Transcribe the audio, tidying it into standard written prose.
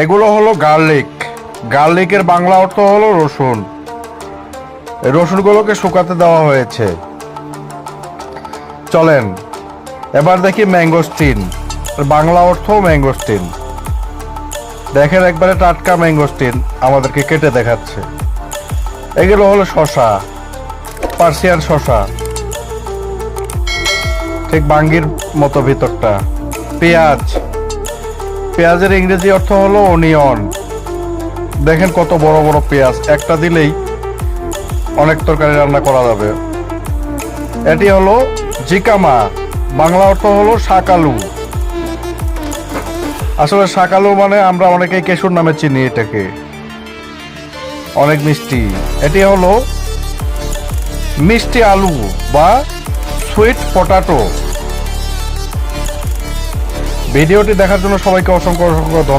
এগুলো হলো গার্লিক। গার্লিকের বাংলা অর্থ হলো রসুন। এই রসুনগুলোকে শুকাতে দেওয়া হয়েছে। চলেন এবার দেখি ম্যাঙ্গোস্টিন। বাংলা অর্থ ম্যাঙ্গোস্টিন। দেখেন একবারে টাটকা ম্যাঙ্গোস্টিন আমাদেরকে কেটে দেখাচ্ছে। এগুলো হলো শসা, পার্সিয়ান শসা, ঠিক বাঙ্গির মতো ভিতরটা। পেঁয়াজ, পেঁয়াজের ইংরেজি অর্থ হলো অনিয়ন। দেখেন কত বড় বড় পেঁয়াজ, একটা দিলেই অনেক তরকারি রান্না করা যাবে। এটি হলো জিকামা, বাংলা অর্থ হলো শাকালু। আসলে শাকালু মানে আমরা অনেকেই কেশুর নামে চিনি এটাকে, অনেক মিষ্টি। এটি হলো মিষ্টি আলু বা সুইট পটাটো। ভিডিওটি দেখার জন্য সবাইকে অসংখ্য অসংখ্য ধন্যবাদ।